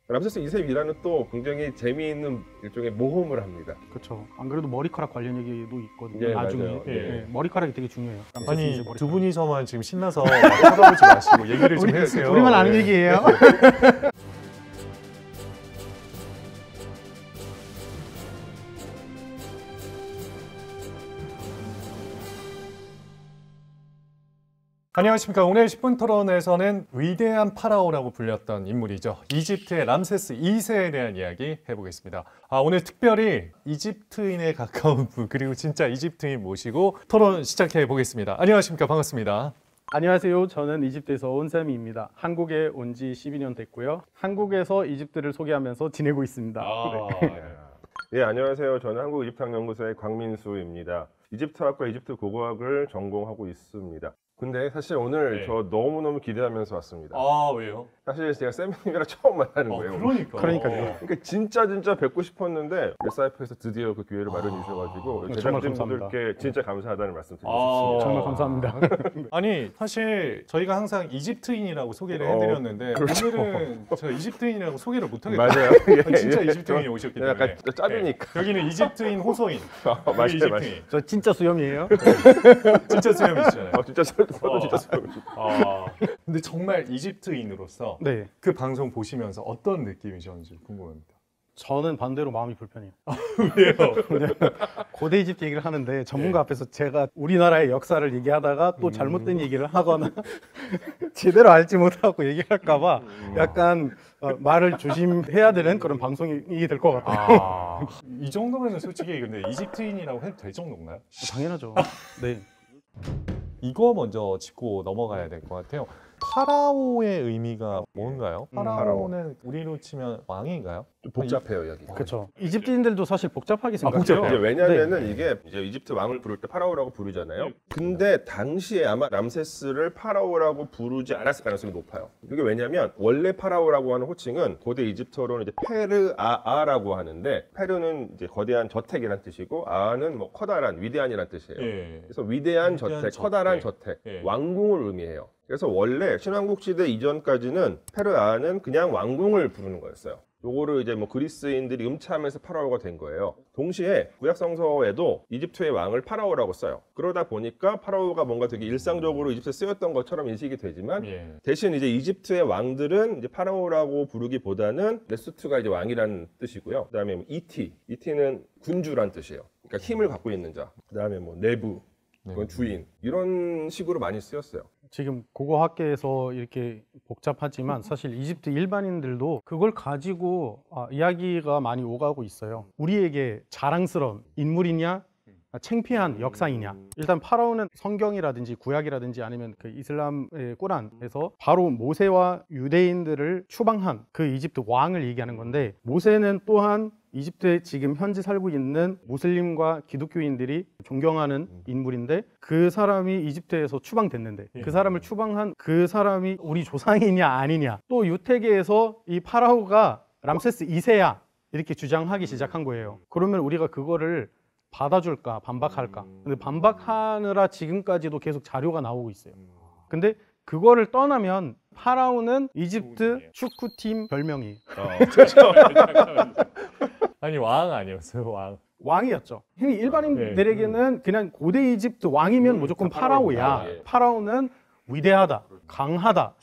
람세스 2세이라는 또 굉장히 재미있는 일종의 모험을 합니다. 그렇죠. 안 그래도 머리카락 관련 얘기도 있거든요. 예, 나중에. 맞아요. 예. 예. 머리카락이 되게 중요해요. 람세스 아니 2세 머리카락. 두 분이서만 지금 신나서 막 쳐다보지 마시고 얘기를 좀 해주세요. 우리만 아는 네. 얘기예요. 안녕하십니까. 오늘 10분 토론에서는 위대한 파라오라고 불렸던 인물이죠. 이집트의 람세스 2세에 대한 이야기 해보겠습니다. 오늘 특별히 이집트인에 가까운 분, 그리고 진짜 이집트인 모시고 토론 시작해 보겠습니다. 안녕하십니까. 반갑습니다. 안녕하세요. 저는 이집트에서 온 쌤입니다. 한국에 온 지 12년 됐고요. 한국에서 이집트를 소개하면서 지내고 있습니다. 예, 안녕하세요. 저는 한국이집트학연구소의 광민수입니다. 이집트학과 이집트 고고학을 전공하고 있습니다. 근데 사실 오늘 네. 저 너무너무 기대하면서 왔습니다. 왜요? 사실 제가 쌤님이랑 처음 만나는 거예요. 그러니까요. 그러니까 진짜 뵙고 싶었는데 사이프에서 드디어 그 기회를 마련해 주셔가지고 정말 제작진분들께 진짜 감사하다는 말씀 드리고 아, 싶습니다. 정말 감사합니다. 아니 사실 저희가 항상 이집트인이라고 소개를 해드렸는데 그렇죠. 오늘은 저 이집트인이라고 소개를 못하겠어요. 맞아요. 진짜 이집트인이 오셨기 때문에. 약간 짜주니까. 네. 여기는 이집트인 호소인. 맞아요, 이집트인. 저 진짜 수염이에요. 진짜 수염이시잖아요. 진짜 저도 진짜 수고하셨어요. 근데 정말 이집트인으로서 네. 그 방송 보시면서 어떤 느낌이셨는지 궁금합니다. 저는 반대로 마음이 불편해요. 왜요? 고대 이집트 얘기를 하는데 전문가 앞에서 제가 우리나라의 역사를 얘기하다가 또 잘못된 얘기를 하거나 제대로 알지 못하고 얘기할까봐 약간 말을 조심해야 되는 그런 방송이 될 것 같아요. 이 정도면 솔직히 근데 이집트인이라고 해도 될 정도인가요? 당연하죠. 네. 이거 먼저 짚고 넘어가야 될 것 같아요. 파라오의 의미가 뭔가요? 파라오는 우리로 치면 왕인가요? 좀 복잡해요, 여기. 그렇죠. 이집트인들도 사실 복잡하게 생각해요. 복잡해요. 이제 왜냐면은 이게 이제 이집트 왕을 부를 때 파라오라고 부르잖아요. 근데 당시에 아마 람세스를 파라오라고 부르지 않았을 가능성이 높아요. 이게 왜냐면 원래 파라오라고 하는 호칭은 고대 이집트어로는 이제 페르아아라고 하는데 페르는 이제 거대한 저택이란 뜻이고 아는 뭐 커다란 위대한이란 뜻이에요. 예. 그래서 위대한 저택, 커다란 저택, 예. 왕궁을 의미해요. 그래서 원래 신왕국 시대 이전까지는 페르아는 그냥 왕궁을 부르는 거였어요. 요거를 이제 뭐 그리스인들이 음차하면서 파라오가 된 거예요. 동시에 구약 성서에도 이집트의 왕을 파라오라고 써요. 그러다 보니까 파라오가 뭔가 되게 일상적으로 이집트에 쓰였던 것처럼 인식이 되지만 예. 대신 이제 이집트의 왕들은 이제 파라오라고 부르기보다는 레수트가 이제 왕이라는 뜻이고요. 그다음에 뭐 이티는 군주란 뜻이에요. 그러니까 힘을 갖고 있는 자. 그다음에 뭐 내부, 그건 주인 이런 식으로 많이 쓰였어요. 지금 고고학계에서 이렇게 복잡하지만 사실 이집트 일반인들도 그걸 가지고 이야기가 많이 오가고 있어요. 우리에게 자랑스러운 인물이냐 창피한 역사이냐. 일단 파라오는 성경이라든지 구약이라든지 아니면 그 이슬람의 꾸란에서 바로 모세와 유대인들을 추방한 그 이집트 왕을 얘기하는 건데, 모세는 또한 이집트에 지금 현재 살고 있는 무슬림과 기독교인들이 존경하는 인물인데, 그 사람이 이집트에서 추방됐는데 그 사람을 추방한 그 사람이 우리 조상이냐 아니냐, 또 유태계에서 이 파라오가 람세스 2세야 이렇게 주장하기 시작한 거예요. 그러면 우리가 그거를 받아줄까 반박할까? 근데 반박하느라 지금까지도 계속 자료가 나오고 있어요. 근데 그거를 떠나면 파라오는 이집트 축구팀 별명이에요. 아니 왕 아니었어요, 왕. 왕이었죠. 흔히 일반인들에게는 그냥 고대 이집트 왕이면 무조건 파라오야. 파라오는 위대하다, 강하다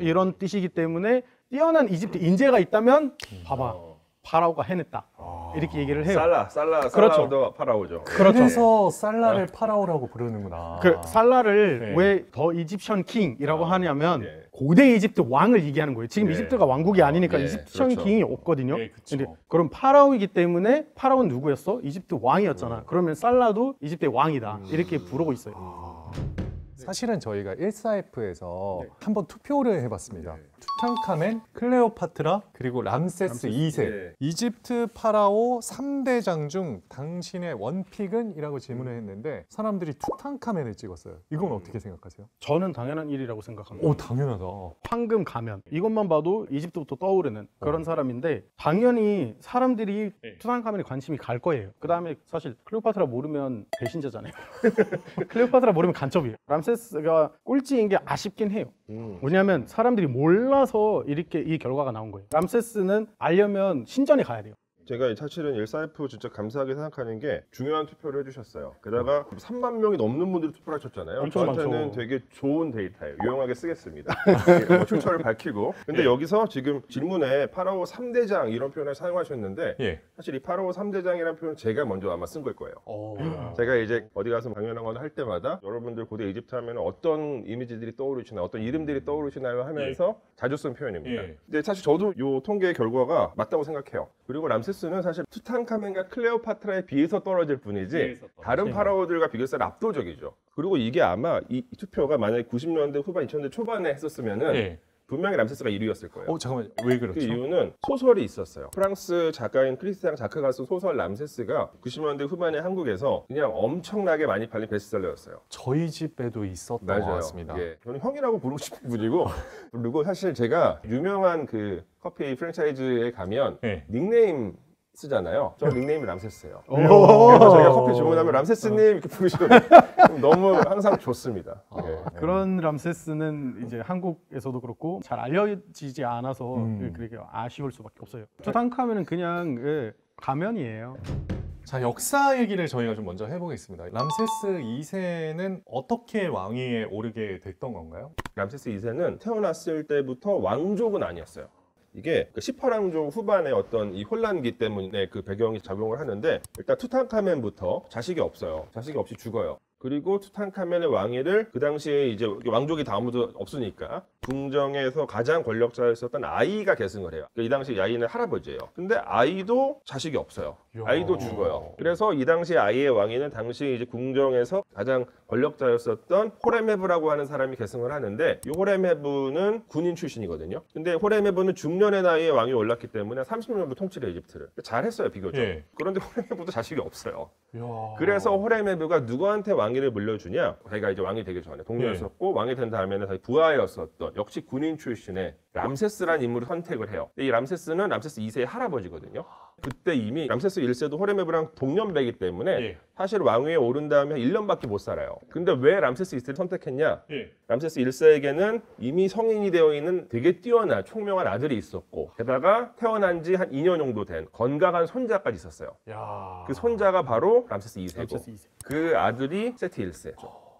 이런 뜻이기 때문에 뛰어난 이집트 인재가 있다면 봐봐, 파라오가 해냈다 이렇게 얘기를 해요. 살라도 파라오죠. 그래서 살라를 파라오라고 부르는구나. 그 살라를 왜 더 이집션 킹이라고 하냐면 고대 이집트 왕을 얘기하는 거예요. 지금 이집트가 왕국이 아니니까 이집션 킹이 없거든요. 근데 그럼 파라오이기 때문에 파라오는 누구였어? 이집트 왕이었잖아. 그러면 살라도 이집트의 왕이다 이렇게 부르고 있어요. 사실은 저희가 1사F에서 한번 투표를 해봤습니다. 투탕카멘, 클레오파트라, 그리고 람세스 2세. 이집트 파라오 3대장 중 당신의 원픽은? 이라고 질문을 했는데 사람들이 투탕카멘을 찍었어요. 이건 어떻게 생각하세요? 저는 당연한 일이라고 생각합니다. 오, 당연하다. 황금 가면 이것만 봐도 이집트부터 떠오르는 그런 사람인데, 당연히 사람들이 투탕카멘에 관심이 갈 거예요. 그 다음에 사실 클레오파트라 모르면 배신자잖아요. 클레오파트라 모르면 간첩이에요. 람세스가 꼴찌인 게 아쉽긴 해요. 왜냐하면 사람들이 몰라서 이렇게 이 결과가 나온 거예요. 람세스는 알려면 신전에 가야 돼요. 제가 사실은 일사이프 진짜 감사하게 생각하는 게 중요한 투표를 해주셨어요. 게다가 3만 명이 넘는 분들이 투표를 하셨잖아요. 엄청 저한테는 많죠. 되게 좋은 데이터예요. 유용하게 쓰겠습니다. 뭐 출처를 밝히고. 근데 여기서 지금 질문에 파라오 3대장 이런 표현을 사용하셨는데 예. 사실 이 파라오 3대장이라는 표현 제가 먼저 아마 쓴 걸 거예요. 제가 이제 어디 가서 강연하거나 할 때마다 여러분들 고대 이집트 하면 어떤 이미지들이 떠오르시나 어떤 이름들이 떠오르시나요 하면서 자주 쓴 표현입니다. 예. 근데 사실 저도 이 통계 결과가 맞다고 생각해요. 그리고 람세스는 사실 투탕카멘과 클레오파트라에 비해서 떨어질 뿐이지 다른 파라오들과 비교해서 압도적이죠. 그리고 이게 아마 이 투표가 만약에 90년대 후반 2000년대 초반에 했었으면은 예. 분명히 람세스가 1위였을 거예요. 잠깐만 왜 그 그렇죠? 이유는 소설이 있었어요. 프랑스 작가인 크리스티앙 자크가 쓴 소설 람세스가 90년대 후반에 한국에서 그냥 엄청나게 많이 팔린 베스트셀러였어요. 저희 집에도 있었던 것 같습니다. 예. 저는 형이라고 부르고 싶은 분이고 그리고 사실 제가 유명한 그 커피 프랜차이즈에 가면 예. 닉네임 쓰잖아요. 저 닉네임이 람세스예요. 오. 그래서 저희가 커피 주문하면 람세스님 이렇게 부르시거든요. 너무 항상 좋습니다. 예. 그런 람세스는 이제 한국에서도 그렇고 잘 알려지지 않아서 그렇게 아쉬울 수밖에 없어요. 투탕카멘은 그냥 가면이에요. 자, 역사 얘기를 저희가 좀 먼저 해보겠습니다. 람세스 2세는 어떻게 왕위에 오르게 됐던 건가요? 람세스 2세는 태어났을 때부터 왕족은 아니었어요. 이게 18왕조 후반에 어떤 이 혼란기 때문에 그 배경이 작용을 하는데 일단 투탕카멘부터 자식이 없어요. 자식이 없이 죽어요. 그리고 투탕카멘의 왕위를 그 당시에 이제 왕족이 다 아무도 없으니까 궁정에서 가장 권력자였었던 아이가 계승을 해요. 이 당시 아이는 할아버지예요. 근데 아이도 자식이 없어요. 아이도 죽어요. 그래서 이 당시 아이의 왕위는 당시 이제 궁정에서 가장 권력자였었던 호렘헤브라고 하는 사람이 계승을 하는데 이 호렘헤브는 군인 출신이거든요. 근데 호렘헤브는 중년의 나이에 왕위에 올랐기 때문에 30년 정도 통치를 이집트를 잘했어요 비교적. 예. 그런데 호렘헤브도 자식이 없어요. 이야. 그래서 호렘헤브가 누구한테 왕위를 물려주냐? 자기가 이제 왕이 되기 전에 동료였었고 왕이 된 다음에는 자기 부하였었던 역시 군인 출신의 람세스라는 인물을 선택을 해요. 이 람세스는 람세스 2세의 할아버지거든요. 그때 이미 람세스 1세도 호렘헤브랑 동년배이기 때문에 예. 사실 왕위에 오른 다음에 1년밖에 못 살아요. 근데 왜 람세스 2세를 선택했냐? 예. 람세스 1세에게는 이미 성인이 되어 있는 되게 뛰어난 총명한 아들이 있었고 게다가 태어난 지 한 2년 정도 된 건강한 손자까지 있었어요. 야. 그 손자가 바로 람세스 2세고 람세스 2세. 그 아들이 세티 1세.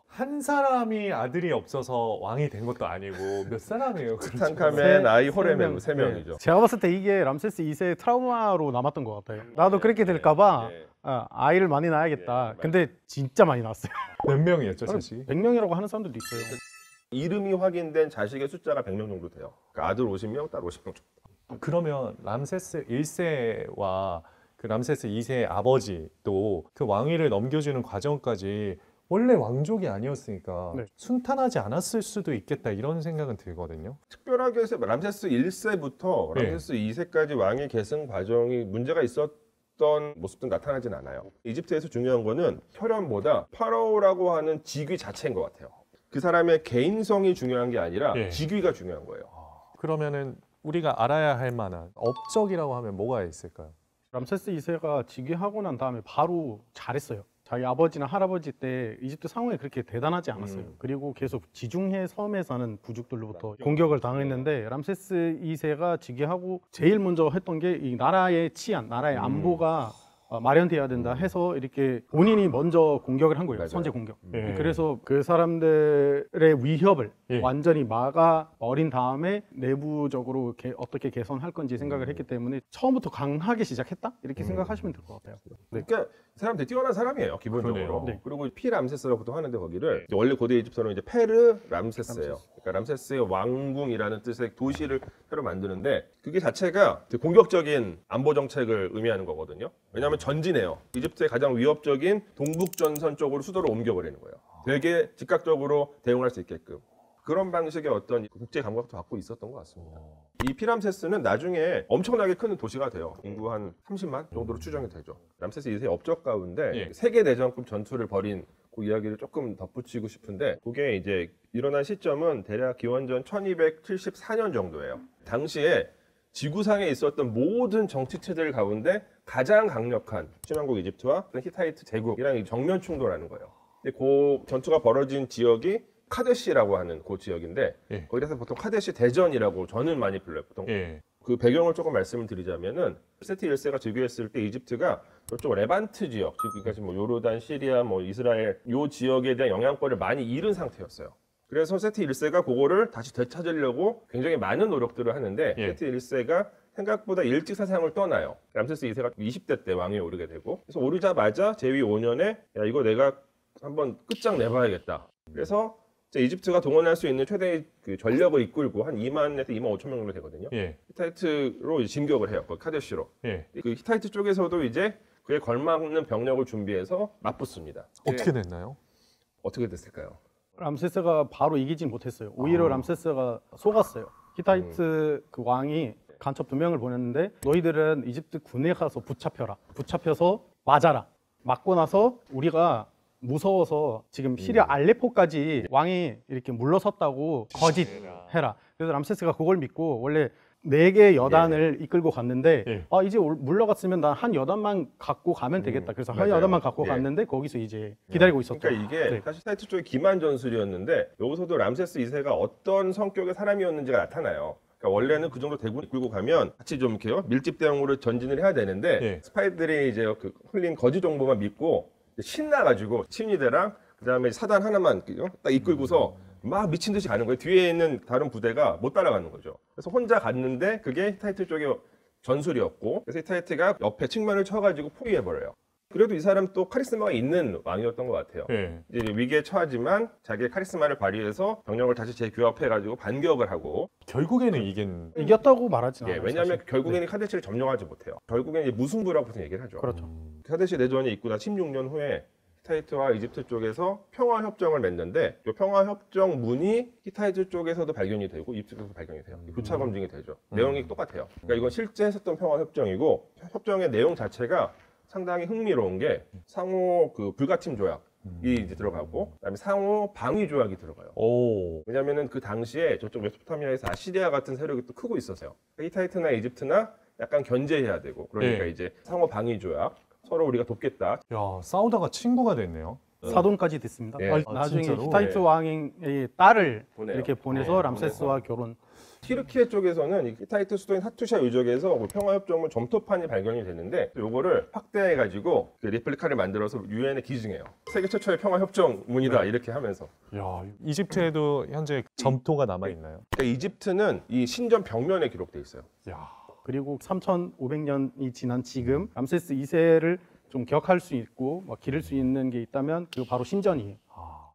한 사람이 아들이 없어서 왕이 된 것도 아니고 몇 사람이에요? 투탕카멘, 아이, 호렘헤브 3명이죠. 제가 봤을 때 이게 람세스 2세 트라우마로 남았던 것 같아요. 나도 그렇게 될까봐 네. 아이를 많이 낳아야겠다. 근데 진짜 많이 낳았어요. 몇 명이었죠, 자식이? 100명이라고 하는 사람들도 있어요. 이름이 확인된 자식의 숫자가 100명 정도 돼요. 그러니까 아들 50명, 딸 50명 정도. 그러면 람세스 1세와 그 람세스 2세의 아버지도 그 왕위를 넘겨주는 과정까지 원래 왕족이 아니었으니까 네. 순탄하지 않았을 수도 있겠다 이런 생각은 들거든요. 특별하게 해서 람세스 1세부터 네. 람세스 2세까지 왕의 계승 과정이 문제가 있었던 모습도 나타나진 않아요. 이집트에서 중요한 거는 혈연보다 파라오라고 하는 직위 자체인 것 같아요. 그 사람의 개인성이 중요한 게 아니라 네. 직위가 중요한 거예요. 그러면은 우리가 알아야 할 만한 업적이라고 하면 뭐가 있을까요? 람세스 2세가 즉위하고 난 다음에 바로 잘했어요. 자기 아버지나 할아버지 때 이집트 상황이 그렇게 대단하지 않았어요. 그리고 계속 지중해 섬에 사는 부족들로부터 공격을 당했는데 람세스 2세가 즉위하고 제일 먼저 했던 게 이 나라의 치안, 나라의 안보가 마련돼야 된다 해서 이렇게 본인이 먼저 공격을 한 거예요. 맞아요. 선제 공격. 예. 그래서 그 사람들의 위협을 예. 완전히 막아 버린 다음에 내부적으로 어떻게 개선할 건지 생각을 했기 때문에 처음부터 강하게 시작했다? 이렇게 생각하시면 될 것 같아요. 그러니까 사람 되게 뛰어난 사람이에요 기본적으로. 그러네요. 네. 그리고 피람세스라고도 하는데 거기를 원래 고대 이집트어는 이제 페르 람세스예요. 그러니까 람세스의 왕궁이라는 뜻의 도시를 새로 만드는데 그게 자체가 되게 공격적인 안보 정책을 의미하는 거거든요. 왜냐하면 전진해요. 이집트의 가장 위협적인 동북 전선 쪽으로 수도를 옮겨버리는 거예요. 되게 즉각적으로 대응할 수 있게끔. 그런 방식의 어떤 국제 감각도 갖고 있었던 것 같습니다. 이 피람세스는 나중에 엄청나게 큰 도시가 돼요. 인구 한 30만 정도로 추정이 되죠. 람세스 2세의 업적 가운데 예. 세계대전급 전투를 벌인 그 이야기를 조금 덧붙이고 싶은데 그게 이제 일어난 시점은 대략 기원전 1274년 정도예요. 당시에 지구상에 있었던 모든 정치체들 가운데 가장 강력한 신왕국 이집트와 히타이트 제국이랑 정면 충돌하는 거예요. 근데 그 전투가 벌어진 지역이 카데시라고 하는 그 지역인데 예. 거기서 보통 카데시 대전이라고 저는 많이 불러요. 보통 예. 그 배경을 조금 말씀을 드리자면은 세티 1세가 즉위했을 때 이집트가 저쪽 레반트 지역, 그러니까 지금 뭐 요르단, 시리아, 뭐 이스라엘 요 지역에 대한 영향권을 많이 잃은 상태였어요. 그래서 세티 1세가 그거를 다시 되찾으려고 굉장히 많은 노력들을 하는데 예. 세티 1세가 생각보다 일찍 사상을 떠나요. 람세스 2세가 20대 때 왕위에 오르게 되고 그래서 오르자마자 재위 5년에 야 이거 내가 한번 끝장내봐야겠다. 그래서 이제 이집트가 동원할 수 있는 최대의 그 전력을 이끌고 한 2만에서 2만 5천 명 정도 되거든요. 예. 히타이트로 이제 진격을 해요. 그 카데시로. 예. 그 히타이트 쪽에서도 이제 그에 걸맞는 병력을 준비해서 맞붙습니다. 어떻게 됐나요? 어떻게 됐을까요? 람세스가 바로 이기진 못했어요. 오히려 람세스가 속았어요. 히타이트 그 왕이 간첩 2명을 보냈는데 너희들은 이집트 군에 가서 붙잡혀라. 붙잡혀서 맞아라. 맞고 나서 우리가 무서워서 지금 시리아 알레포까지 왕이 이렇게 물러섰다고 거짓해라. 그래서 람세스가 그걸 믿고 원래 4개 여단을 이끌고 갔는데 예. 아 이제 물러갔으면 난 한 여단만 갖고 가면 되겠다. 그래서 한 맞아요. 여단만 갖고 예. 갔는데 거기서 이제 기다리고 있었죠. 그러니까 이게 네. 사실 히타이트 쪽이 기만 전술이었는데 여기서도 람세스 2세가 어떤 성격의 사람이었는지가 나타나요. 그러니까 원래는 그 정도 대군을 이끌고 가면 같이 좀 이렇게요 밀집 대응으로 전진을 해야 되는데 예. 스파이들이 이제 그 흘린 거짓 정보만 믿고 신나가지고 친위대랑 그다음에 사단 하나만 딱 이끌고서 막 미친 듯이 가는 거예요. 뒤에 있는 다른 부대가 못 따라가는 거죠. 그래서 혼자 갔는데 그게 히타이트 쪽의 전술이었고 그래서 히타이트가 옆에 측면을 쳐가지고 포위해버려요. 그래도 이 사람 또 카리스마가 있는 왕이었던 것 같아요. 예. 이제 위기에 처하지만 자기의 카리스마를 발휘해서 병력을 다시 재규합해가지고 반격을 하고 결국에는 이긴. 이겼다고 말하진 않아요. 왜냐하면 사실. 결국에는 카데시를 점령하지 못해요. 결국에는 이제 무승부라고 보통 얘기를 하죠. 그렇죠. 카데시 내전이 있고 나 16년 후에 히타이트와 이집트 쪽에서 평화 협정을 맺는데 이 평화 협정문이 히타이트 쪽에서도 발견이 되고 이집트 쪽에서도 발견이 돼요. 교차 검증이 되죠. 내용이 똑같아요. 그러니까 이건 실제 했었던 평화 협정이고 협정의 내용 자체가 상당히 흥미로운 게 상호 그 불가침 조약이 이제 들어가고 그다음에 상호 방위 조약이 들어가요. 오. 왜냐면은 그 당시에 저쪽 메소포타미아에서 아시리아 같은 세력이 또 크고 있었어요. 히타이트나 이집트나 약간 견제해야 되고 그러니까 네. 이제 상호 방위 조약 서로 우리가 돕겠다. 야, 싸우다가 친구가 됐네요. 사돈까지 됐습니다. 예. 나중에 진짜로? 히타이트 예. 왕의 딸을 보내요. 이렇게 보내서 네, 람세스와 결혼. 티르키예 쪽에서는 이 히타이트 수도인 하투샤 유적에서 그 평화협정문 점토판이 발견이 되는데 요거를 확대해가지고 그 레플리카를 만들어서 유엔에 기증해요. 세계 최초의 평화협정문이다 이렇게 하면서. 야, 이집트에도 현재 점토가 남아 있나요? 그러니까 이집트는 이 신전 벽면에 기록돼 있어요. 야. 그리고 3,500년이 지난 지금 람세스 2세를 좀 기억할 수 있고 뭐 기를 수 있는 게 있다면 그 바로 신전이에요.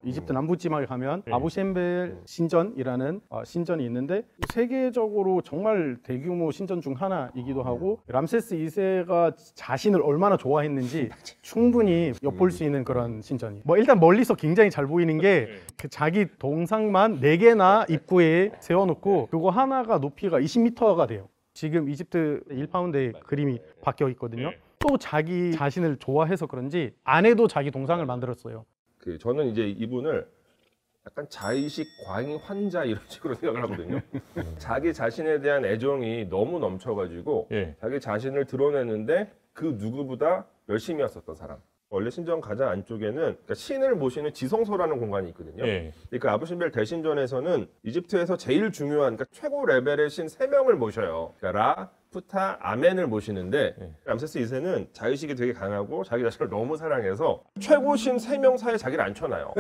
이집트 남부 지방에 가면 네. 아부셴벨 신전이라는 신전이 있는데 세계적으로 정말 대규모 신전 중 하나이기도 하고 람세스 2세가 자신을 얼마나 좋아했는지 충분히 엿볼 수 있는 그런 신전이에요. 뭐 일단 멀리서 굉장히 잘 보이는 게 그 자기 동상만 4개나 입구에 세워놓고 그거 하나가 높이가 20m가 돼요. 지금 이집트 1파운드의 그림이 박혀 있거든요. 또 자기 자신을 좋아해서 그런지 안에도 자기 동상을 만들었어요. 그 저는 이제 이분을 약간 자의식 과잉 환자 이런 식으로 생각을 하거든요. 자기 자신에 대한 애정이 너무 넘쳐가지고 예. 자기 자신을 드러내는데 그 누구보다 열심히 했었던 사람. 원래 신전 가장 안쪽에는 그러니까 신을 모시는 지성소라는 공간이 있거든요. 예. 그러니까 아부신벨 대신전에서는 이집트에서 제일 중요한 그러니까 최고 레벨의 신 3명을 모셔요. 그러니까 라, 푸타, 아멘을 모시는데 네. 람세스 2세는 자의식이 되게 강하고 자기 자신을 너무 사랑해서 최고 신 3명 사이에 자기를 앉혀놔요.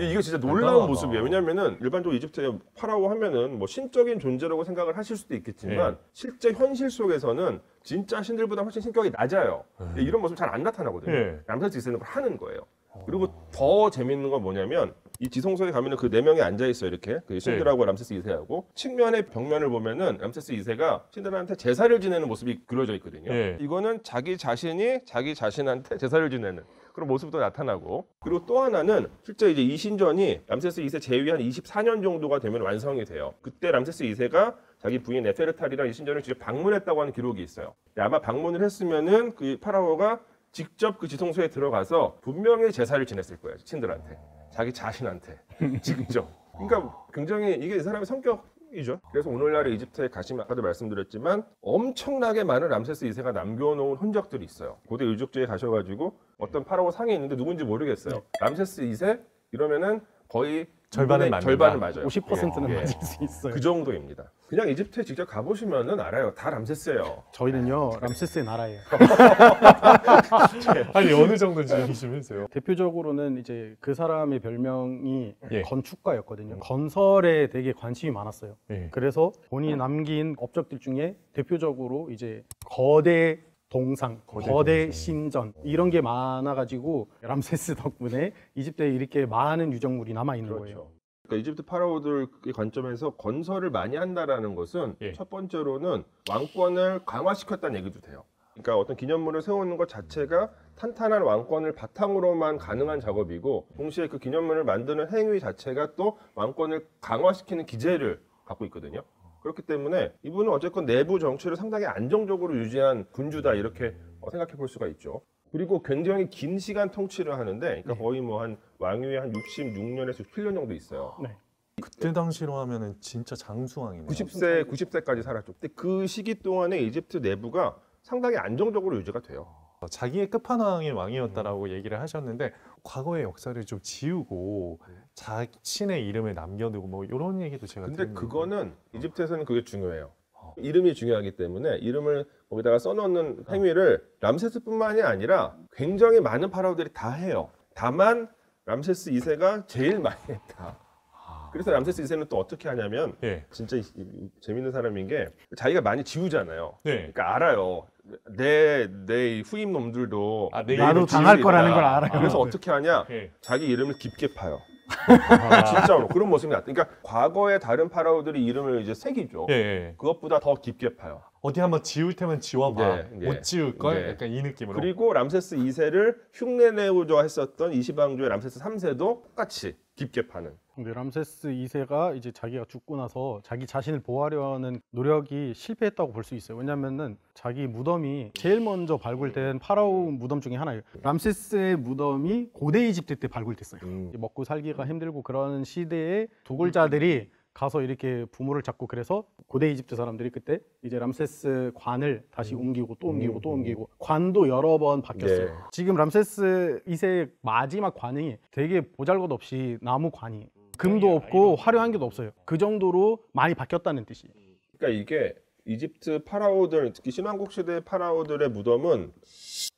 이거 진짜 놀라운 대단하다. 모습이에요. 왜냐면은 일반적으로 이집트의 파라오 하면은 뭐 신적인 존재라고 생각을 하실 수도 있겠지만 네. 실제 현실 속에서는 진짜 신들보다 훨씬 신격이 낮아요. 이런 모습 잘 안 나타나거든요. 네. 람세스 2세는 그걸 하는 거예요. 그리고 더 재밌는 건 뭐냐면 이 지성소에 가면은 그 4명이 앉아 있어요. 이렇게 그 신들하고 람세스 2세하고 측면의 벽면을 보면은 람세스 2세가 신들한테 제사를 지내는 모습이 그려져 있거든요. 네. 이거는 자기 자신이 자기 자신한테 제사를 지내는 그런 모습도 나타나고 그리고 또 하나는 실제 이제 이 신전이 람세스 2세 재위 한 24년 정도가 되면 완성이 돼요. 그때 람세스 2세가 자기 부인 네페르탈이랑 이 신전을 직접 방문했다고 하는 기록이 있어요. 아마 방문을 했으면은 그 파라오가 직접 그 지성소에 들어가서 분명히 제사를 지냈을 거예요. 신들한테. 자기 자신한테. 직접. 그러니까 굉장히 이게 이 사람의 성격이죠. 그래서 오늘날의 이집트에 가시면 아까도 말씀드렸지만 엄청나게 많은 람세스 2세가 남겨놓은 흔적들이 있어요. 고대 유적지에 가셔가지고 어떤 파라오 상이 있는데 누군지 모르겠어요. 람세스 2세? 이러면은 거의 절반은 맞는다. 절반은 맞아요. 50%는 예. 맞을 수 있어요. 그 정도입니다. 그냥 이집트에 직접 가보시면은 알아요. 다 람세스예요. 저희는요 람세스의 나라예요. 아니 어느 정도인지 얘기 좀 해주세요. 대표적으로는 이제 그 사람의 별명이 예. 건축가였거든요. 건설에 되게 관심이 많았어요. 예. 그래서 본인이 남긴 업적들 중에 대표적으로 이제 거대 동상, 거대 동상. 신전 이런 게 많아가지고 람세스 덕분에 이집트에 이렇게 많은 유적물이 남아 있는 거예요. 그렇죠. 그러니까 이집트 파라오들의 관점에서 건설을 많이 한다라는 것은 예. 첫 번째로는 왕권을 강화시켰다는 얘기도 돼요. 그러니까 어떤 기념물을 세우는 것 자체가 탄탄한 왕권을 바탕으로만 가능한 작업이고 동시에 그 기념물을 만드는 행위 자체가 또 왕권을 강화시키는 기제를 갖고 있거든요. 그렇기 때문에 이분은 어쨌건 내부 정치를 상당히 안정적으로 유지한 군주다 이렇게 생각해 볼 수가 있죠. 그리고 굉장히 긴 시간 통치를 하는데 그러니까 거의 뭐 한 왕위에 한 66년에서 67년 정도 있어요. 네. 그때 당시로 하면은 진짜 장수왕이네요. 90세까지 살았죠. 근데 그 시기 동안에 이집트 내부가 상당히 안정적으로 유지가 돼요. 자기의 끝판왕인 왕이었다라고 얘기를 하셨는데 과거의 역사를 좀 지우고 자신의 이름을 남겨두고 뭐 이런 얘기도 제가 근데 들었는데. 그거는 이집트에서는 그게 중요해요. 이름이 중요하기 때문에 이름을 거기다가 써놓는 행위를 람세스뿐만이 아니라 굉장히 많은 파라오들이 다 해요. 다만 람세스 2세가 제일 많이 했다. 그래서 람세스 2세는 또 어떻게 하냐면 예. 진짜 재밌는 사람인 게 자기가 많이 지우잖아요. 네. 그러니까 알아요. 내 후임 놈들도 아, 내 나도 이름을 당할 지을 수 거라는 있다. 걸 알아요. 그래서 어떻게 하냐? 예. 자기 이름을 깊게 파요. 진짜로 그런 모습이 나타. 그러니까 과거의 다른 파라오들이 이름을 이제 새기죠. 예, 예. 그것보다 더 깊게 파요. 어디 한번 지울 테면 지워봐. 예, 못 지울 걸. 예. 약간 이 느낌으로. 그리고 람세스 2세를 흉내내고자 했었던 이시방주의 람세스 3세도 똑같이 깊게 파는. 근데 람세스 2세가 이제 자기가 죽고 나서 자기 자신을 보호하려는 노력이 실패했다고 볼 수 있어요. 왜냐면은 자기 무덤이 제일 먼저 발굴된 파라오 무덤 중에 하나예요. 람세스의 무덤이 고대 이집트 때 발굴됐어요. 먹고 살기가 힘들고 그런 시대에 도굴자들이 가서 이렇게 부모를 잡고 그래서 고대 이집트 사람들이 그때 이제 람세스 관을 다시 옮기고 또 옮기고 또 옮기고 관도 여러 번 바뀌었어요. 네. 지금 람세스 2세의 마지막 관이 되게 보잘것없이 나무 관이 금도 없고 화려한 게도 없어요. 그 정도로 많이 바뀌었다는 뜻이에요. 그러니까 이게 이집트 파라오들, 특히 신왕국 시대 파라오들의 무덤은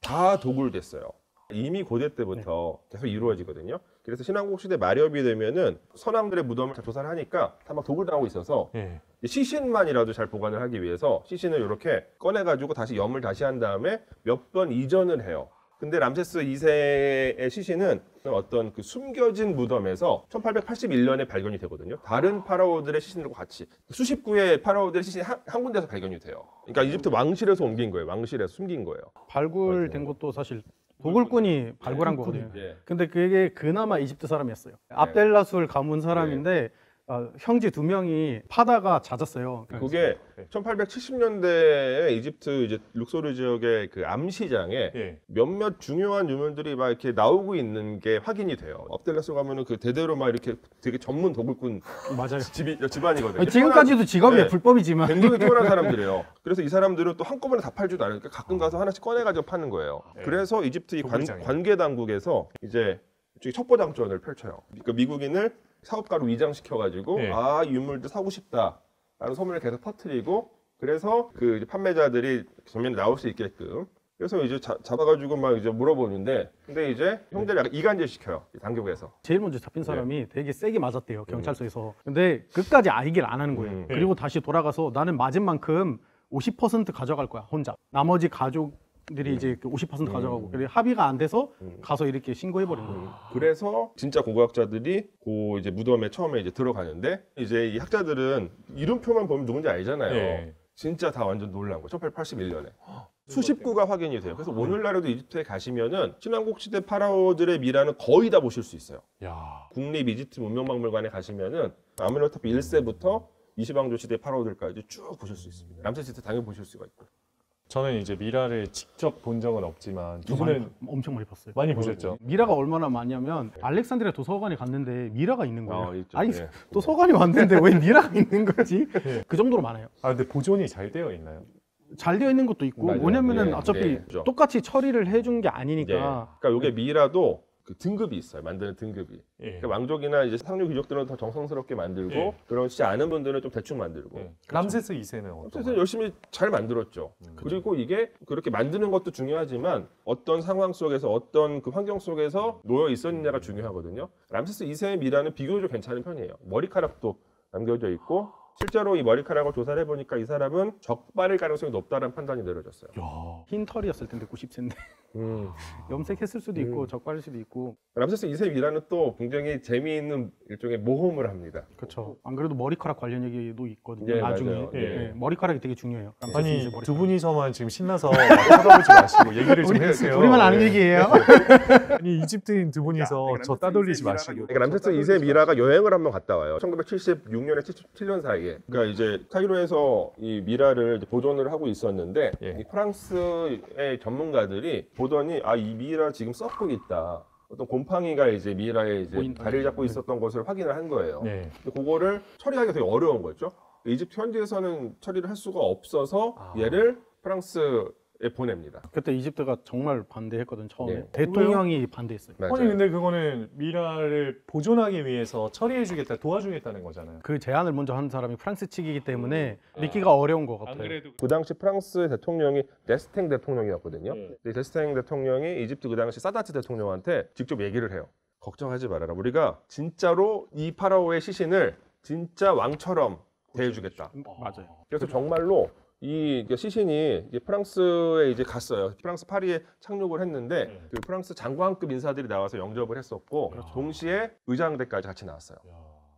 다 도굴됐어요. 이미 고대 때부터 계속 이루어지거든요. 그래서 신왕국 시대 말엽이 되면은 선왕들의 무덤을 다 조사를 하니까 다 막 도굴당하고 있어서 예. 시신만이라도 잘 보관을 하기 위해서 시신을 이렇게 꺼내가지고 다시 염을 다시 한 다음에 몇 번 이전을 해요. 근데 람세스 2세의 시신은 어떤 그 숨겨진 무덤에서 1881년에 발견이 되거든요. 다른 파라오들의 시신들과 같이 수십 구의 파라오들의 시신이 한 군데서 발견이 돼요. 그러니까 이집트 왕실에서 옮긴 거예요. 왕실에서 숨긴 거예요. 발굴된 것도 사실 도굴꾼이 발굴한 거거든요. 예. 근데 그게 그나마 이집트 사람이었어요. 압델라술 가문 사람인데 형제 2명이 파다가 잦았어요. 그게 1870년대에 이집트 이제 룩소르 지역의 그 암시장에 예. 몇몇 중요한 유물들이 막 이렇게 나오고 있는 게 확인이 돼요. 업델라스 가면은 그 대대로 막 이렇게 되게 전문 도굴꾼 맞아요. 집안이거든요. 지금까지도 직업이 네. 불법이지만 굉장히 뛰어난 사람들이에요. 그래서 이 사람들은 또 한꺼번에 다 팔지도 않으니까 가끔 가서 하나씩 꺼내가지고 파는 거예요. 네. 그래서 이집트 이 도굴장이요. 관계 당국에서 이제 이쪽에 첩보장전을 펼쳐요. 그러니까 미국인을 사업가로 위장시켜가지고 네. 아, 이 유물도 사고 싶다라는 소문을 계속 퍼뜨리고 그래서 그 이제 판매자들이 전면에 나올 수 있게끔 그래서 이제 잡아가지고 막 이제 물어보는데 근데 이제 형제를 약간 이간질 시켜요. 당국에서. 제일 먼저 잡힌 사람이 되게 세게 맞았대요. 경찰서에서. 근데 끝까지 얘기를 안 하는 거예요. 그리고 다시 돌아가서 나는 맞은 만큼 50% 가져갈 거야 혼자. 나머지 가족들이 이제 50% 가져가고 그래 합의가 안 돼서 가서 이렇게 신고해버린 거예요. 그래서 진짜 고고학자들이 그 이제 무덤에 처음에 이제 들어가는데 이제 이 학자들은 이름표만 보면 누군지 알잖아요. 예. 진짜 다 완전 놀란 거예요. 1881년에. 수십 구가 확인이 돼요. 그래서 오늘날에도 이집트에 가시면은 신왕국 시대 파라오들의 미라는 거의 다 보실 수 있어요. 야. 국립 이집트 문명박물관에 가시면은 아메노타프 1세부터 이시방조 시대 파라오들까지 쭉 보실 수 있습니다. 람세스 시대 당연히 보실 수가 있고. 저는 이제 미라를 직접 본 적은 없지만 두 분은 엄청 많이 봤어요. 많이 보셨죠? 미라가 얼마나 많냐면 알렉산드리아 도서관에 갔는데 미라가 있는 거예요. 있죠. 아니 예. 도서관이 왔는데 왜 미라가 있는 거지? 그 정도로 많아요. 아 근데 보존이 잘 되어 있나요? 잘 되어 있는 것도 있고 맞아요. 뭐냐면은 예, 어차피 예, 그죠. 똑같이 처리를 해준 게 예. 아니니까 그러니까 이게 미라도 그 등급이 있어요. 만드는 등급이. 예. 그러니까 왕족이나 이제 상류 귀족들은 더 정성스럽게 만들고 예. 그렇지 않은 분들은 좀 대충 만들고. 예. 람세스 2세는 어떤? 그래서 열심히 잘 만들었죠. 그렇죠. 그리고 이게 그렇게 만드는 것도 중요하지만 어떤 상황 속에서 어떤 그 환경 속에서 놓여 있었느냐가 중요하거든요. 람세스 2세의 미라는 비교적 괜찮은 편이에요. 머리카락도 남겨져 있고 실제로 이 머리카락을 조사를 해보니까 이 사람은 적발일 가능성이 높다는 판단이 내려졌어요. 야. 흰 털이었을 텐데 90세인데 염색했을 수도 있고 적발일 수도 있고. 람세스 2세 미라는 또 굉장히 재미있는 일종의 모험을 합니다. 그렇죠. 안 그래도 머리카락 관련 얘기도 있거든요. 예, 나중에. 맞아요. 예. 예, 머리카락이 되게 중요해요. 람세스 아니 이세 머리카락. 두 분이서만 지금 신나서 막 쳐다보지 마시고 얘기를 좀 해주세요. 우리만 아는 예. 얘기예요. 아니 이집트인 두 분이서 저 따돌리지 마시고. 그러니까 람세스 2세 미라가 여행을 한번 갔다 와요. 1976년에 77년 사이에. 그러니까 이제 카이로에서 이 미라를 이제 보존을 하고 있었는데 예. 이 프랑스의 전문가들이 보더니 아 이 미라 지금 썩고 있다. 어떤 곰팡이가 이제 미라에 이제 보인다. 자리를 잡고 있었던 것을 확인을 한 거예요. 네. 근데 그거를 처리하기가 되게 어려운 거죠. 이집트 현지에서는 처리를 할 수가 없어서 얘를 프랑스에 보냅니다. 그때 이집트가 정말 반대했거든 처음에. 네. 대통령이 반대했어요. 아니 근데 그거는 미라를 보존하기 위해서 처리해주겠다, 도와주겠다는 거잖아요. 그 제안을 먼저 한 사람이 프랑스 측이기 때문에 믿기가 어려운 것 같아요. 그 당시 프랑스 대통령이 데스탱 대통령이었거든요. 네. 근데 데스탱 대통령이 이집트 그 당시 사다트 대통령한테 직접 얘기를 해요. 걱정하지 말아라. 우리가 진짜로 이 파라오의 시신을 진짜 왕처럼 대해주겠다. 맞아요. 그래서 정말로 이 시신이 이제 프랑스에 이제 갔어요. 프랑스 파리에 착륙을 했는데 그 프랑스 장관급 인사들이 나와서 영접을 했었고 동시에 의장대까지 같이 나왔어요.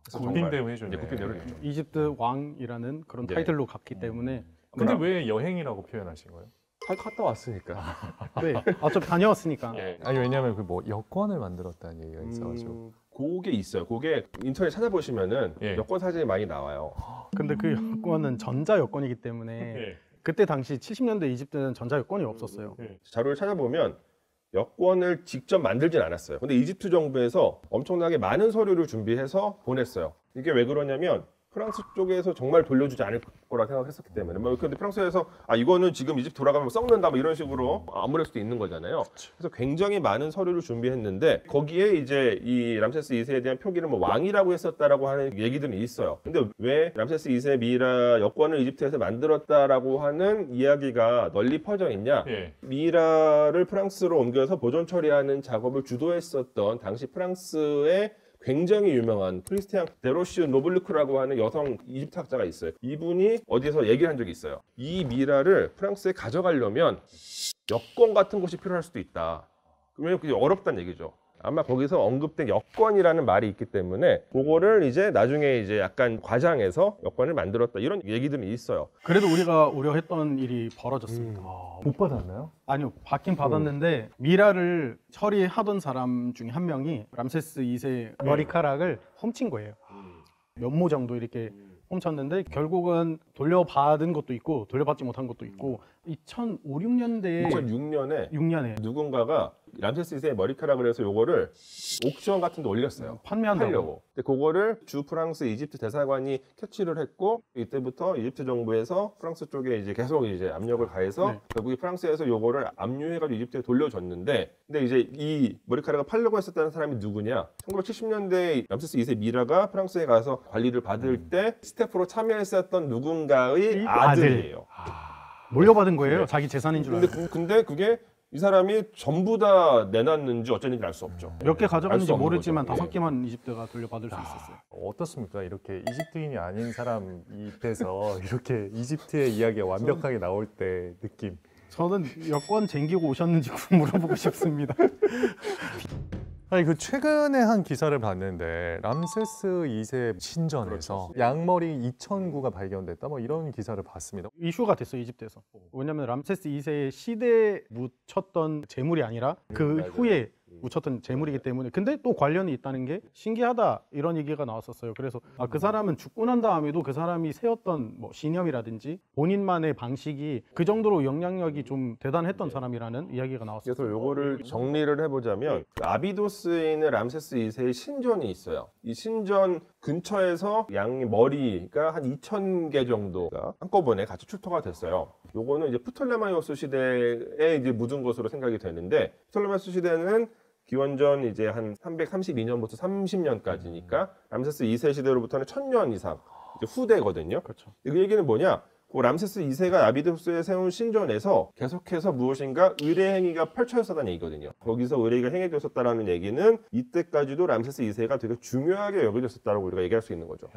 그래서 국빈 정말 대우 해주네. 이제 국빈 대우를 해줬죠. 이집트 왕이라는 그런 네. 타이틀로 갔기 때문에. 근데 왜 여행이라고 표현하신 거예요? 갔다 왔으니까. 네. 어차피 다녀왔으니까. 아니 왜냐면 그 뭐 여권을 만들었다는 얘기가 있어가지고. 그게 있어요. 그게 인터넷 찾아보시면은 예. 여권 사진이 많이 나와요. 근데 그 여권은 전자 여권이기 때문에 그때 당시 70년대 이집트는 전자 여권이 없었어요. 자료를 찾아보면 여권을 직접 만들진 않았어요. 근데 이집트 정부에서 엄청나게 많은 서류를 준비해서 보냈어요. 이게 왜 그러냐면 프랑스 쪽에서 정말 돌려주지 않을 거라 생각했었기 때문에. 뭐 근데 프랑스에서 아 이거는 지금 이집트 돌아가면 썩는다 뭐 이런 식으로 아무럴 수도 있는 거잖아요. 그래서 굉장히 많은 서류를 준비했는데 거기에 이제 이 람세스 2세에 대한 표기를 뭐 왕이라고 했었다라고 하는 얘기들은 있어요. 근데 왜 람세스 2세 미라 여권을 이집트에서 만들었다라고 하는 이야기가 널리 퍼져 있냐? 예. 미라를 프랑스로 옮겨서 보존 처리하는 작업을 주도했었던 당시 프랑스의 굉장히 유명한 크리스티앙 데로시우 노블루크라고 하는 여성 이집트 학자가 있어요. 이분이 어디서 얘기를 한 적이 있어요. 이 미라를 프랑스에 가져가려면 여권 같은 것이 필요할 수도 있다. 왜냐면 그게 어렵다는 얘기죠. 아마 거기서 언급된 여권이라는 말이 있기 때문에 그거를 이제 나중에 이제 약간 과장해서 여권을 만들었다 이런 얘기들이 있어요. 그래도 우리가 우려했던 일이 벌어졌습니다. 못 받았나요? 아니요, 받긴 받았는데 미라를 처리하던 사람 중에 한 명이 람세스 2세 머리카락을 훔친 거예요. 면모 정도 이렇게 훔쳤는데 결국은 돌려받은 것도 있고 돌려받지 못한 것도 있고 2005, 6년대에 2006년에 누군가가 람세스 2세의 머리카락을 해서 요거를 옥션 같은 데 올렸어요. 판매한다고. 팔려고. 근데 그거를 주 프랑스 이집트 대사관이 캐치를 했고 이때부터 이집트 정부에서 프랑스 쪽에 이제 계속 이제 압력을 가해서 네. 결국에 프랑스에서 요거를 압류해가지고 이집트에 돌려줬는데 근데 이제 이 머리카락을 팔려고 했었다는 사람이 누구냐? 1970년대 람세스 2세 미라가 프랑스에 가서 관리를 받을 때 스태프로 참여했었던 누군가의 아들이에요. 물려받은 거예요. 자기 재산인 줄 알고. 근데 그게 이 사람이 전부 다 내놨는지 어쩐지 알 수 없죠. 몇 개 가져갔는지 알수 없는 모르지만 거죠. 5개만 이집트가 돌려받을 수 있었어요. 어떻습니까? 이렇게 이집트인이 아닌 사람 입에서 이렇게 이집트의 이야기가 완벽하게 나올 때 느낌. 저는 여권 쟁기고 오셨는지 물어보고 싶습니다. 아니 그 최근에 한 기사를 봤는데 람세스 2세 신전에서 양머리 2,009가 발견됐다 뭐 이런 기사를 봤습니다. 이슈가 됐어요, 이집트에서. 왜냐면 람세스 2세의 시대에 묻혔던 재물이 아니라 그 맞아요. 후에 묻혔던 재물이기 때문에. 근데 또 관련이 있다는 게 신기하다 이런 얘기가 나왔었어요. 그래서 그 사람은 죽고 난 다음에도 그 사람이 세웠던 뭐 신념이라든지 본인만의 방식이 그 정도로 영향력이 좀 대단했던 사람이라는 이야기가 나왔어요. 그래서 요거를 정리를 해보자면 그 아비도스에 있는 람세스 2세의 신전이 있어요. 이 신전 근처에서 양 머리가 한 2,000개 정도가 한꺼번에 같이 출토가 됐어요. 요거는 이제 프톨레마이오스 시대에 이제 묻은 것으로 생각이 되는데 프톨레마이오스 시대는 기원전 이제 한 332년부터 30년까지니까 람세스 2세 시대로부터는 1000년 이상 이제 후대거든요. 그렇죠. 그 얘기는 뭐냐? 그 람세스 2세가 아비도스에 세운 신전에서 계속해서 무엇인가 의례 행위가 펼쳐졌다는 얘기거든요. 거기서 의례가 행해졌었다라는 얘기는 이때까지도 람세스 2세가 되게 중요하게 여겨졌었다고 우리가 얘기할 수 있는 거죠.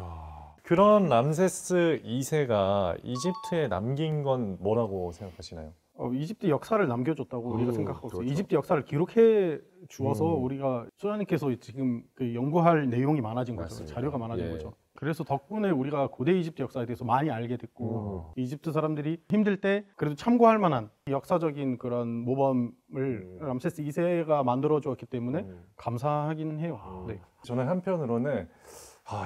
그런 람세스 2세가 이집트에 남긴 건 뭐라고 생각하시나요? 이집트 역사를 남겨줬다고 우리가 생각하고 있어요. 그렇죠. 이집트 역사를 기록해 주어서 우리가 소장님께서 지금 그 연구할 내용이 많아진 거죠. 맞습니다. 자료가 많아진 예. 거죠. 그래서 덕분에 우리가 고대 이집트 역사에 대해서 많이 알게 됐고 이집트 사람들이 힘들 때 그래도 참고할 만한 역사적인 그런 모범을 람세스 2세가 만들어 주었기 때문에 감사하긴 해요. 네. 저는 한편으로는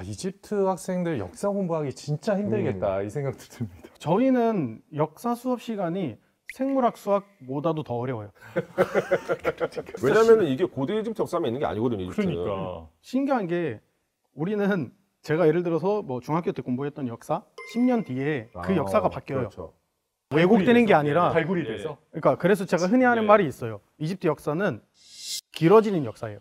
이집트 학생들 역사 공부하기 진짜 힘들겠다 이 생각도 듭니다. 저희는 역사 수업 시간이 생물학 수학보다도 더 어려워요. 왜냐면은 이게 고대 이집트 역사만 있는 게 아니거든요. 이집트는. 그러니까 신기한 게 우리는 제가 예를 들어서 뭐 중학교 때 공부했던 역사 10년 뒤에 그 역사가 바뀌어요. 그렇죠. 왜곡되는 게 아니라 발굴이 돼서 그러니까 그래서 제가 흔히 하는 말이 있어요. 이집트 역사는 길어지는 역사예요.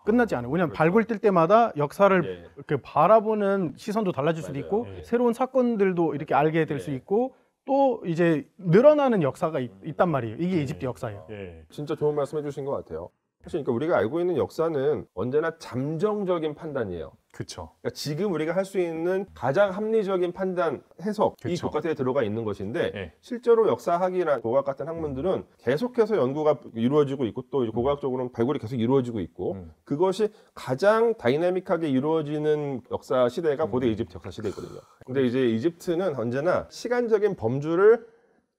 끝나지 않아요. 왜냐하면 발굴 뛸 때마다 역사를 이렇게 바라보는 시선도 달라질 수도 있고 새로운 사건들도 이렇게 알게 될 수 있고 또 이제 늘어나는 역사가 있단 말이에요. 이게 이집트 역사예요. 진짜 좋은 말씀 해주신 것 같아요. 사실 그러니까 우리가 알고 있는 역사는 언제나 잠정적인 판단이에요. 그렇죠. 그러니까 지금 우리가 할 수 있는 가장 합리적인 판단, 해석 이 그쵸. 교과서에 들어가 있는 것인데 네. 실제로 역사학이나 고고학 같은 학문들은 계속해서 연구가 이루어지고 있고 또 이제 고고학적으로는 발굴이 계속 이루어지고 있고 그것이 가장 다이내믹하게 이루어지는 역사 시대가 고대 이집트 역사 시대거든요. 근데 이제 이집트는 언제나 시간적인 범주를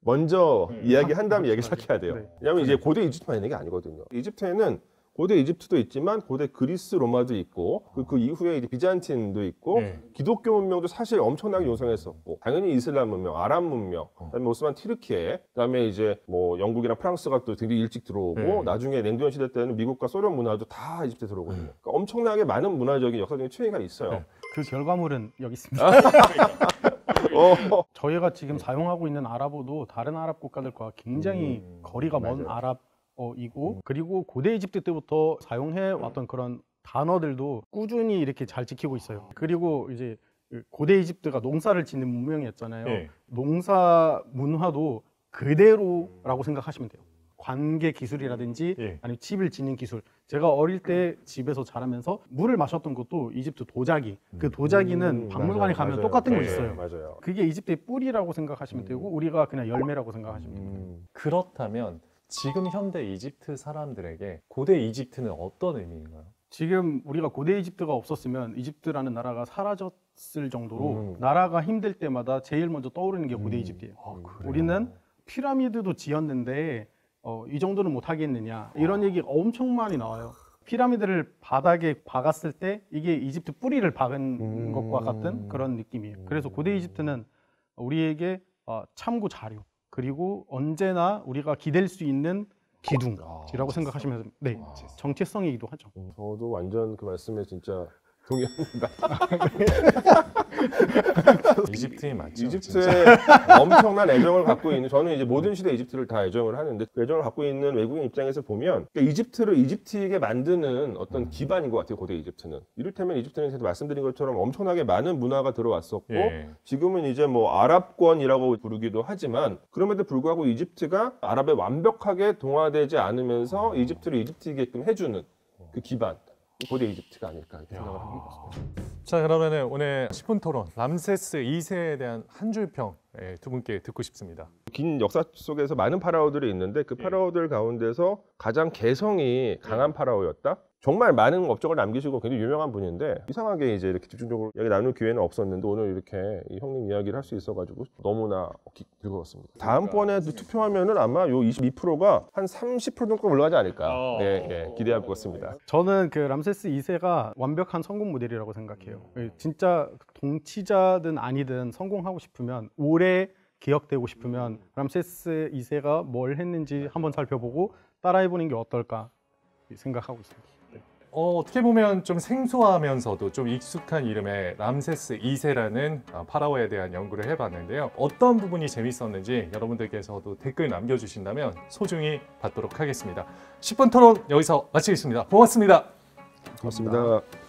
먼저 이야기한 다음에 얘기 시작해야 돼요. 네. 왜냐하면 이제 고대 이집트만 있는 게 아니거든요. 이집트에는 고대 이집트도 있지만 고대 그리스 로마도 있고 그 이후에 이제 비잔틴도 있고 네. 기독교 문명도 사실 엄청나게 요성했었고 당연히 이슬람 문명, 아랍 문명, 그다음에 오스만 티르키에 그다음에 이제 뭐 영국이랑 프랑스가 또 되게 일찍 들어오고 네. 나중에 냉전 시대 때는 미국과 소련 문화도 다 이집트에 들어오거든요. 그러니까 엄청나게 많은 문화적인 역사적인 차이가 있어요. 네. 그 결과물은 여기 있습니다. 저희가 지금 사용하고 있는 아랍어도 다른 아랍 국가들과 굉장히 거리가 먼 맞아요. 아랍어이고 그리고 고대 이집트 때부터 사용해 왔던 그런 단어들도 꾸준히 이렇게 잘 지키고 있어요. 그리고 이제 고대 이집트가 농사를 짓는 문명이었잖아요. 네. 농사 문화도 그대로라고 생각하시면 돼요. 관계 기술이라든지 예. 아니면 집을 짓는 기술. 제가 어릴 때 집에서 자라면서 물을 마셨던 것도 이집트 도자기. 그 도자기는 박물관에 가면 맞아요. 똑같은 거 네. 있어요. 맞아요. 그게 이집트의 뿌리라고 생각하시면 되고 우리가 그냥 열매라고 생각하시면 돼요. 그렇다면 지금 현대 이집트 사람들에게 고대 이집트는 어떤 의미인가요? 지금 우리가 고대 이집트가 없었으면 이집트라는 나라가 사라졌을 정도로 나라가 힘들 때마다 제일 먼저 떠오르는 게 고대 이집트예요. 우리는 피라미드도 지었는데 이 정도는 못 하겠느냐 이런 얘기가 엄청 많이 나와요. 피라미드를 바닥에 박았을 때 이게 이집트 뿌리를 박은 것과 같은 그런 느낌이에요. 그래서 고대 이집트는 우리에게 참고 자료 그리고 언제나 우리가 기댈 수 있는 기둥이라고 생각하시면 네 정체성이기도 하죠. 저도 완전 그 말씀에 진짜 동의합니다. 이집트인 맞죠? 이집트에 엄청난 애정을 갖고 있는 저는 이제 모든 시대 이집트를 다 애정을 하는데 그 애정을 갖고 있는 외국인 입장에서 보면 그러니까 이집트를 이집트이게 만드는 어떤 기반인 것 같아요. 고대 이집트는 이를테면 이집트는 제가 말씀드린 것처럼 엄청나게 많은 문화가 들어왔었고 예. 지금은 이제 뭐 아랍권이라고 부르기도 하지만 그럼에도 불구하고 이집트가 아랍에 완벽하게 동화되지 않으면서 이집트를 이집트이게끔 해주는 그 기반 고대 이집트가 아닐까 이렇게 생각을 합니다. 자, 그러면은 오늘 10분 토론 람세스 2세에 대한 한 줄 평 두 분께 듣고 싶습니다. 긴 역사 속에서 많은 파라오들이 있는데 그 파라오들 가운데서 가장 개성이 강한 파라오였다? 정말 많은 업적을 남기시고 굉장히 유명한 분인데 이상하게 이제 이렇게 집중적으로 이야기 나눌 기회는 없었는데 오늘 이렇게 이 형님 이야기를 할 수 있어가지고 너무나 즐거웠습니다. 다음번에 투표하면은 아마 요 22%가 한 30% 정도 올라가지 않을까 기대해 보겠습니다. 저는 그 람세스 2세가 완벽한 성공 모델이라고 생각해요. 진짜 통치자든 아니든 성공하고 싶으면 오래 기억되고 싶으면 람세스 2세가 뭘 했는지 한번 살펴보고 따라해보는 게 어떨까 생각하고 있습니다. 어떻게 보면 좀 생소하면서도 좀 익숙한 이름의 람세스 2세라는 파라오에 대한 연구를 해봤는데요. 어떤 부분이 재밌었는지 여러분들께서도 댓글 남겨주신다면 소중히 받도록 하겠습니다. 10분 토론 여기서 마치겠습니다. 고맙습니다. 고맙습니다.